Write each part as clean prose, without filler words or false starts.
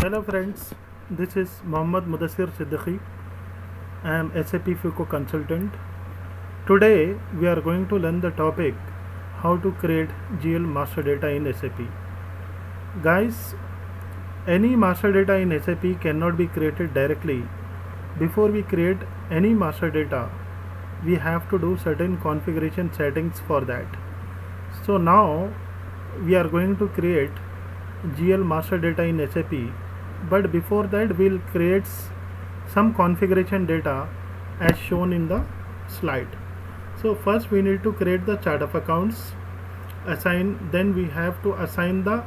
Hello friends, this is Mohammad Mudassir Siddiqui. I am SAP FICO consultant. Today we are going to learn the topic how to create GL master data in SAP. Guys, any master data in SAP cannot be created directly. Before we create any master data, we have to do certain configuration settings for that. So now we are going to create GL master data in SAP, but before that we'll create some configuration data as shown in the slide. So first we need to create the chart of accounts, then we have to assign the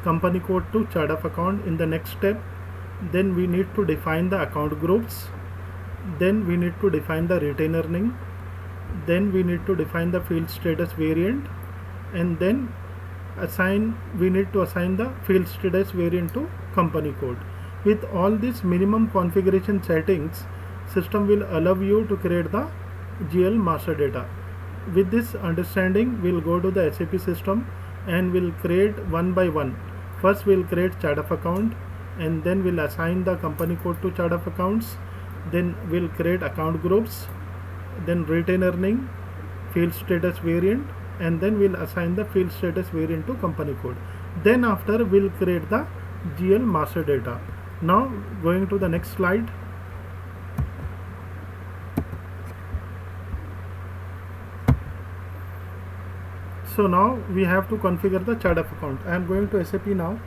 company code to chart of account in the next step. Then we need to define the account groups, then we need to define the retainer name, then we need to define the field status variant, and then we need to assign the field status variant to company code. With all these minimum configuration settings, system will allow you to create the GL master data. With this understanding, we'll go to the SAP system and we'll create one by one. First we'll create chart of account, and then we'll assign the company code to chart of accounts. Then we'll create account groups, then retainer name, field status variant, and then we'll assign the field status variant to company code. Then after we'll create the GL master data. Now going to the next slide. So now we have to configure the chart of account. I am going to SAP now.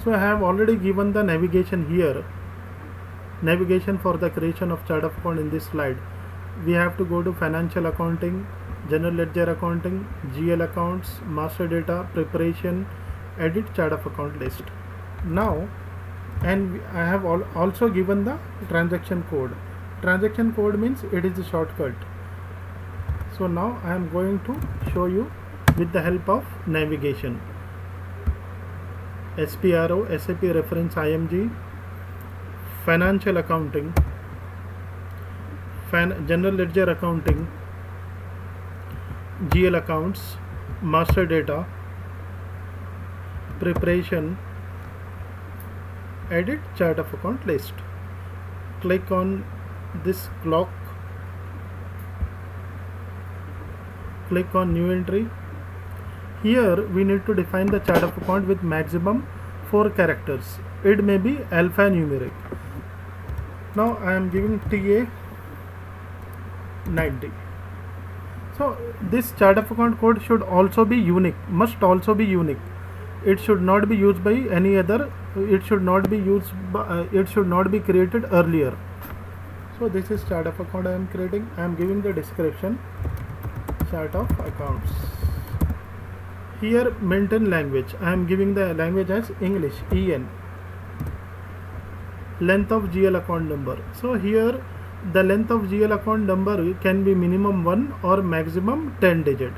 So I have already given the navigation here. Navigation for the creation of chart of account in this slide. We have to go to financial accounting, general ledger accounting, GL accounts, master data, preparation, edit chart of account list. Now, and I have also given the transaction code. Transaction code means it is a shortcut. So now I am going to show you with the help of navigation. SPRO, SAP reference IMG, financial accounting, general ledger accounting, GL accounts, master data, preparation, edit chart of account list. Click on this clock, click on new entry. Here we need to define the chart of account with maximum 4 characters. It may be alphanumeric. Now I am giving TA 90. So this chart of account code should also be unique, must also be unique. It should not be used by any other, it should not be created earlier. So this is chart of account I am creating. I am giving the description, chart of accounts. Here maintain language, I am giving the language as English, EN. Length of GL account number. So here the length of GL account number can be minimum 1 or maximum 10 digit.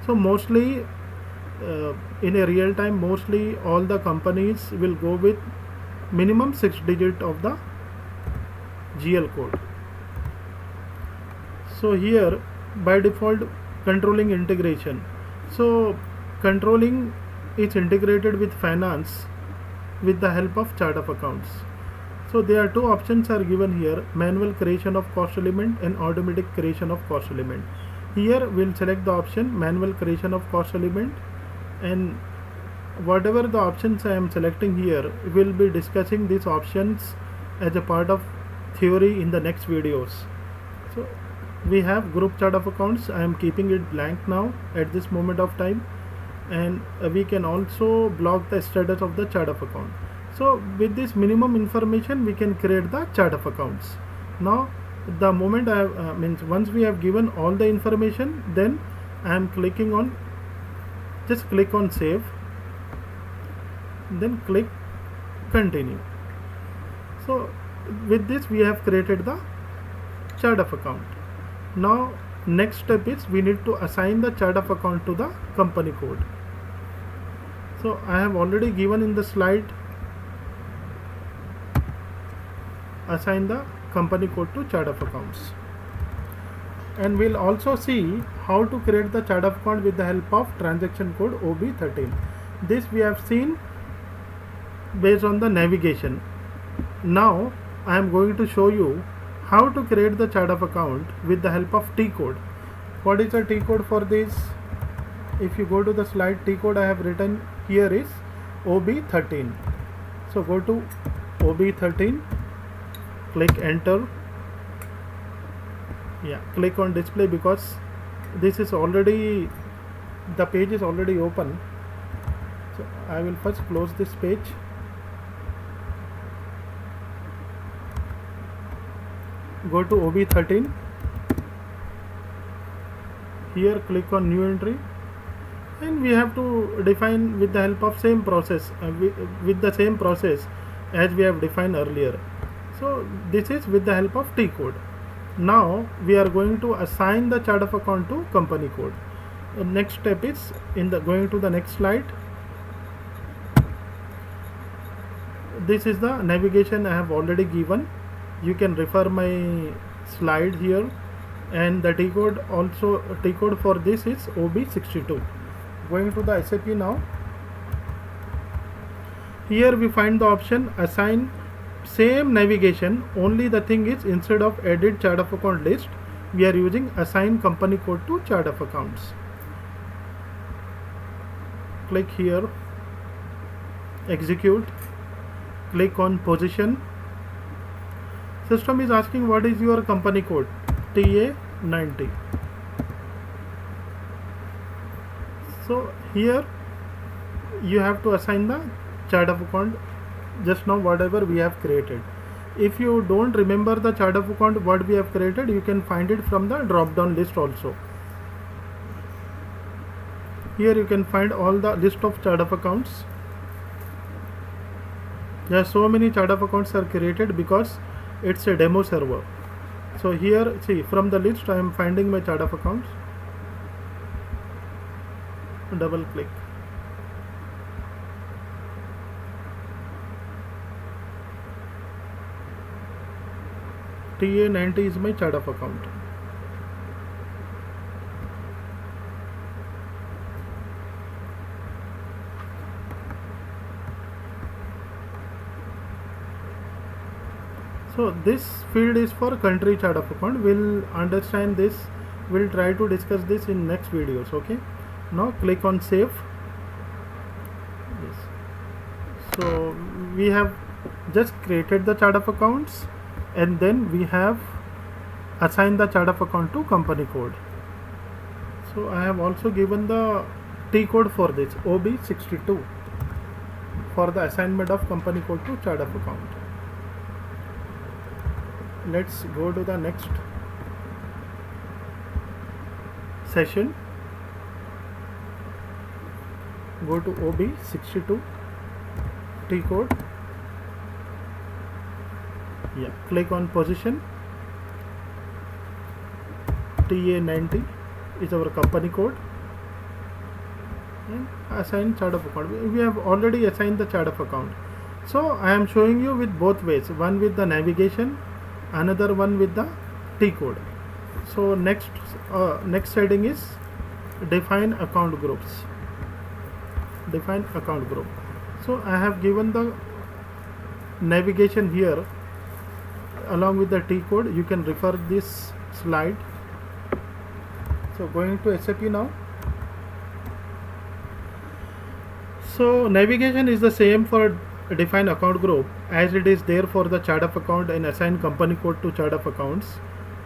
So mostly in a real time, mostly all the companies will go with minimum 6 digit of the GL code. So here by default controlling integration. So controlling is integrated with finance with the help of chart of accounts. So there are two options are given here: manual creation of cost element and automatic creation of cost element. Here we'll select the option manual creation of cost element, and whatever the options I am selecting here, we'll be discussing these options as a part of theory in the next videos. So we have group chart of accounts. I am keeping it blank now at this moment of time, and we can also block the status of the chart of account. So with this minimum information we can create the chart of accounts. Now the moment I have, once we have given all the information, then I am clicking on, just click on save, then click continue. So with this we have created the chart of account. Now next step is we need to assign the chart of account to the company code. So I have already given in the slide, assign the company code to chart of accounts, and we'll also see how to create the chart of account with the help of transaction code OB13. This we have seen based on the navigation. Now I am going to show you how to create the chart of account with the help of T code. What is the T code for this? If you go to the slide, T code I have written here is OB13. So go to OB13, click enter. Yeah, click on display because this is already, the page is already open. So I will first close this page. Go to OB13. Here click on new entry, and we have to define with the help of same process, with the same process as we have defined earlier. So this is with the help of T code. Now we are going to assign the chart of account to company code. The next step is going to the next slide. This is the navigation I have already given. You can refer my slide here, and the T code for this is OB62. Going to the SAP now. Here we find the option assign, same navigation, only the thing is instead of edit chart of account list, we are using assign company code to chart of accounts. Click here, execute, click on position. System is asking what is your company code, TA90. So here you have to assign the chart of account just now whatever we have created. If you don't remember the chart of account what we have created, you can find it from the drop down list also. Here you can find all the list of chart of accounts. There are so many chart of accounts are created because it's a demo server. So here see, from the list I am finding my chart of accounts. Double click. TA90 is my chart of account. So this field is for country chart of account. We'll understand this. We'll try to discuss this in next videos. Okay. Now click on save. Yes. So we have just created the chart of accounts, and then we have assigned the chart of account to company code. So I have also given the T code for this OB62 for the assignment of company code to chart of account. Let's go to the next session. Go to OB62 T code. Yeah, click on position. TA90 is our company code, and assign chart of account. We have already assigned the chart of account. So I am showing you with both ways, one with the navigation, another one with the T code. So next setting is define account groups. Define account group. So I have given the navigation here along with the T code. You can refer this slide. So going to SAP now. So navigation is the same for define account group as it is there for the chart of account and assign company code to chart of accounts.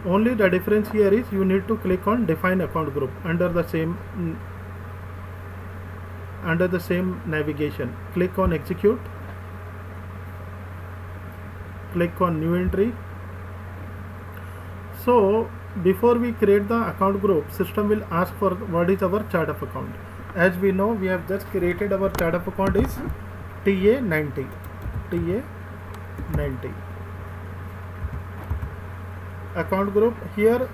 Only the difference here is you need to click on define account group under the same navigation. Click on execute, click on new entry. So before we create the account group, system will ask for what is our chart of account. As we know, we have just created our chart of account is TA90. Account group, here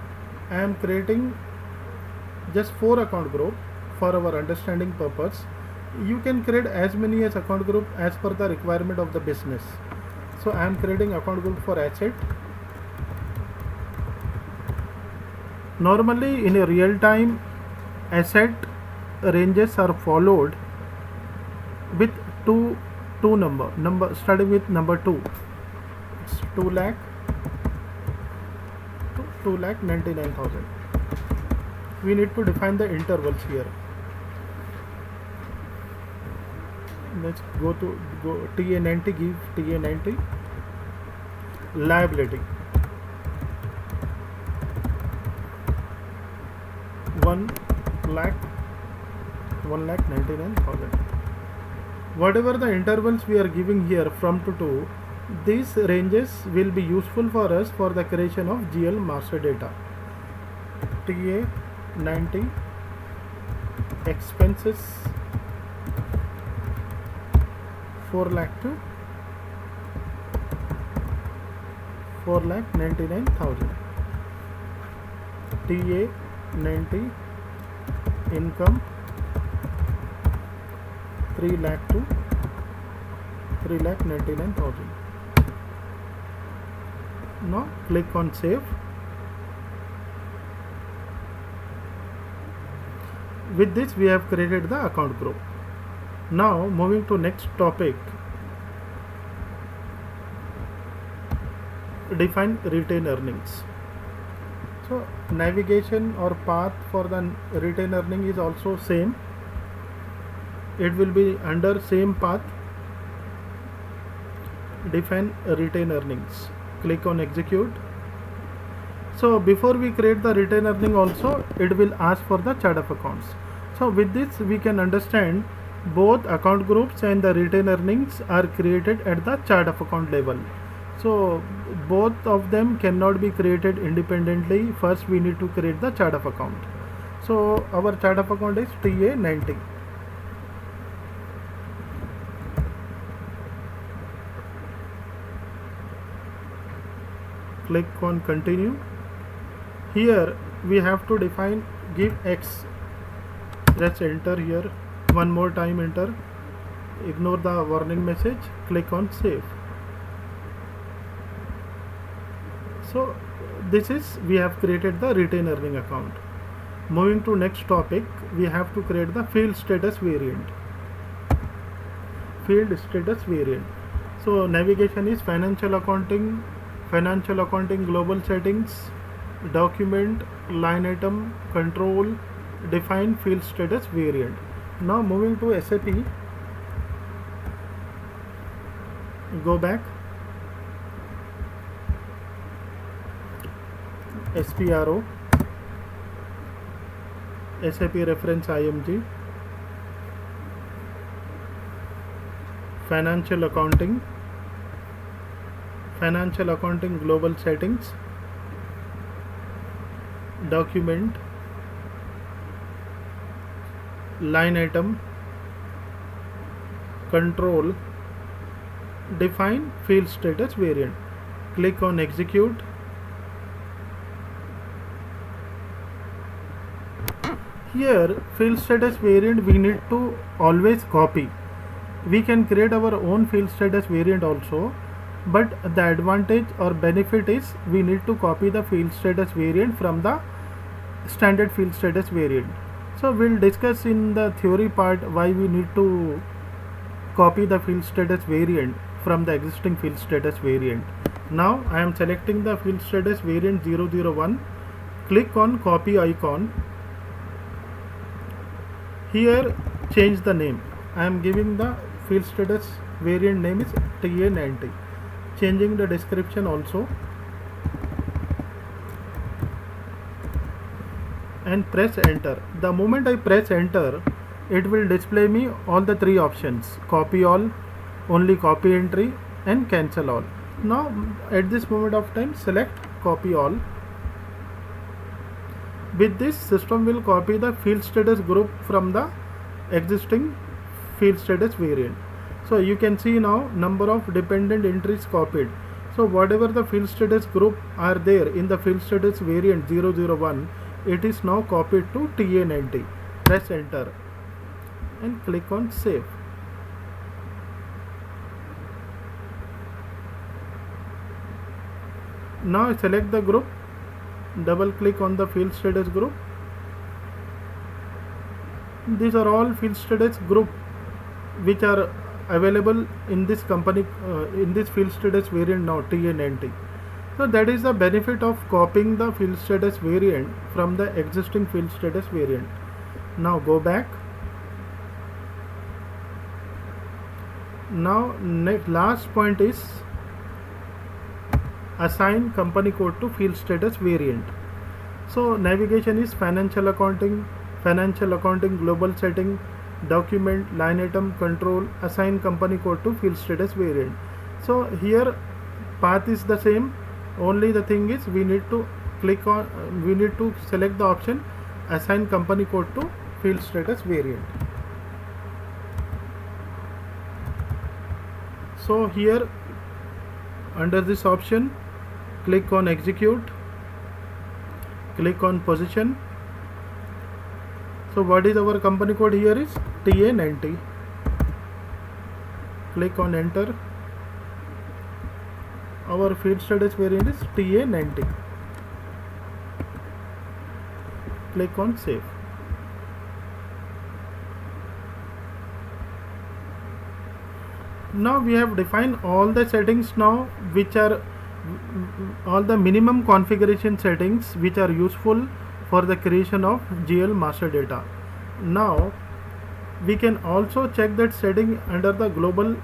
I am creating just 4 account group for our understanding purpose. You can create as many as account group as per the requirement of the business. So I am creating account group for asset. Normally in a real time, asset ranges are followed with two number starting with number 2. It's 2 lakh to 2,99,000. We need to define the intervals here. Let's go TA90, give TA90 liability 1,99,000. Whatever the intervals we are giving here from to 2, these ranges will be useful for us for the creation of GL master data. TA90 expenses 4 lakh to 4,99,000. TA90 income 3 lakh to 3,99,000. Now click on save. With this we have created the account group. Now moving to next topic, define retained earnings. So navigation or path for the retained earning is also same. It will be under same path. Define retained earnings. Click on execute. So before we create the retained earning also, it will ask for the chart of accounts. So with this we can understand both account groups and the retained earnings are created at the chart of account level. So both of them cannot be created independently. First we need to create the chart of account. So our chart of account is TA90. Click on continue. Here we have to define give X. Let's enter here. One more time enter. Ignore the warning message. Click on save. So this is we have created the retained earning account. Moving to next topic, we have to create the field status variant. Field status variant. So navigation is financial accounting, global settings, document, line item, control, define field status variant. Now moving to SAP, go back, SPRO, SAP reference IMG, financial accounting, global settings, document, line item, control, define field status variant. Click on execute. Here field status variant we need to always copy. We can create our own field status variant also, but the advantage or benefit is we need to copy the field status variant from the standard field status variant. So we'll discuss in the theory part why we need to copy the field status variant from the existing field status variant. Now I am selecting the field status variant 001. Click on copy icon. Here change the name. I am giving the field status variant name is TA90. Changing the description also. And press enter. The moment I press enter, it will display me all the three options: copy all, only copy entry, and cancel all. Now at this moment of time, select copy all. With this, system will copy the field status group from the existing field status variant. So you can see now number of dependent entries copied. So whatever the field status group are there in the field status variant 001, it is now copied to TA90. Press enter and click on save. Now select the group double click on the field status group. These are all field status group which are available in this company, in this field status variant now, TN90. So that is the benefit of copying the field status variant from the existing field status variant. Now go back. Now last point is assign company code to field status variant. So navigation is financial accounting, global setting, document, line item, control, assign company code to field status variant. So here path is the same, only the thing is we need to select the option assign company code to field status variant. So here under this option, click on execute, click on position. So what is our company code here is TA90. Click on enter. Our field status variant is TA90. Click on save. Now we have defined all the settings now, which are all the minimum configuration settings which are useful for the creation of GL master data. Now we can also check that setting under the global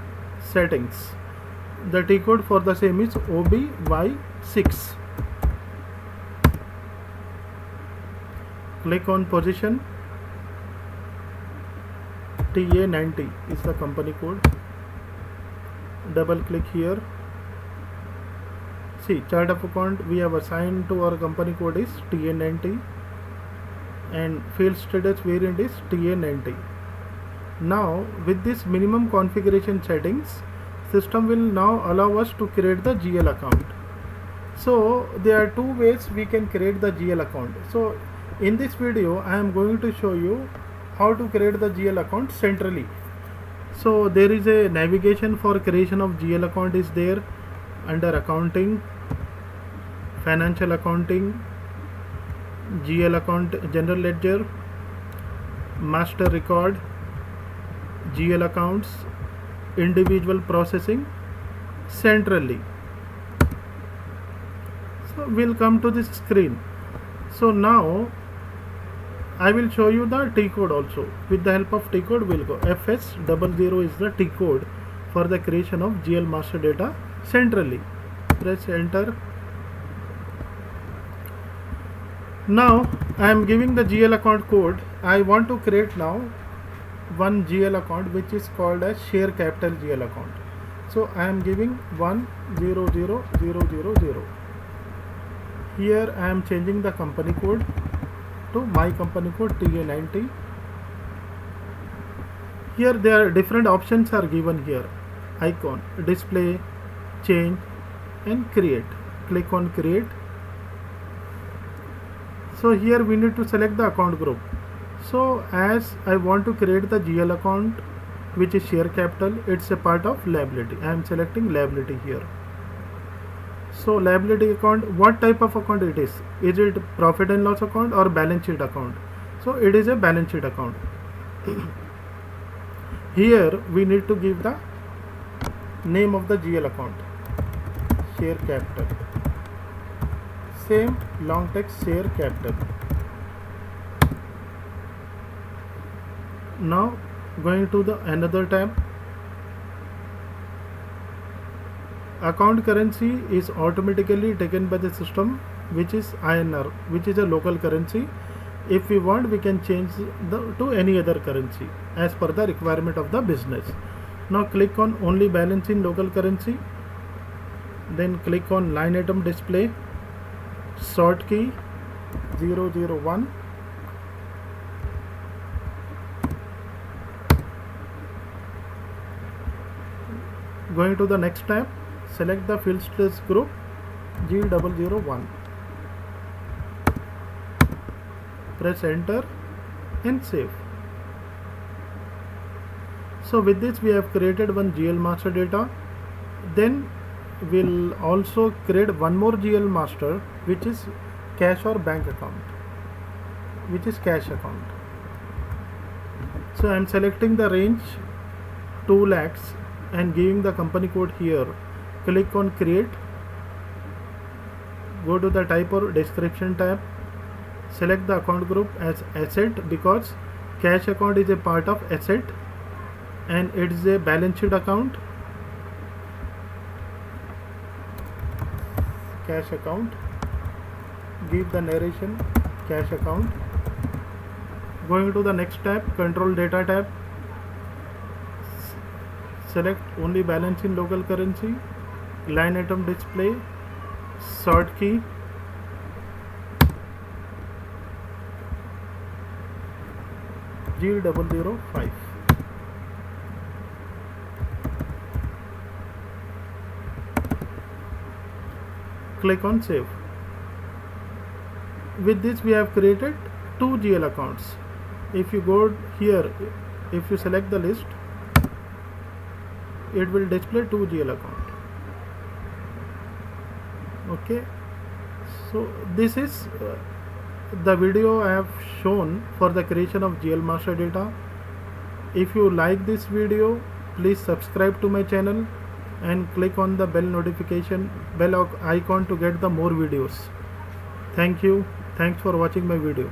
settings. The T code for the same is OBY6. Click on position. TA90 is the company code. Double click here. See, chart of account we have assigned to our company code is TA90 and field status variant is TA90. Now with this minimum configuration settings, system will now allow us to create the GL account. So there are two ways we can create the GL account. So in this video I am going to show you how to create the GL account centrally. So there is a navigation for creation of GL account is there under accounting, financial accounting, GL account, general ledger, master record, GL accounts, individual processing, centrally. So we'll come to this screen. So now I will show you the T code also. With the help of T code we'll go. FS00 is the T code for the creation of GL master data centrally. Press enter. Now I am giving the GL account code. I want to create now one GL account which is called as share capital GL account. So I am giving 100000. Here I am changing the company code to my company code TA90. Here there are different options are given here. Icon, display, change and create. Click on create. So here we need to select the account group. So as I want to create the GL account which is share capital, it's a part of liability. I am selecting liability here. So liability account, what type of account it is? Is it profit and loss account or balance sheet account? So it is a balance sheet account. Here we need to give the name of the GL account, share capital. Same long text share capital. Now going to the another tab. Account currency is automatically taken by the system, which is INR, which is a local currency. If we want, we can change to any other currency as per the requirement of the business. Now click on only balance in local currency. Then click on line item display, sort key 001. Going to the next tab. Select the field status group G001. Press enter and save. So with this we have created one GL master data. Then we'll also create one more GL master which is cash or bank account, which is cash account. So I am selecting the range 2 lakhs and giving the company code here. Click on create, go to the type or description tab, select the account group as asset because cash account is a part of asset and it is a balance sheet account. Cash account, give the narration cash account. Going to the next tab, control data tab, select only balance in local currency, line item display, sort key, G005. Click on save. With this we have created 2 GL accounts. If you go here, if you select the list, it will display 2 GL account. Okay, so this is the video I have shown for the creation of GL master data. If you like this video, please subscribe to my channel and click on the bell icon to get the more videos. Thank you. Thanks for watching my video.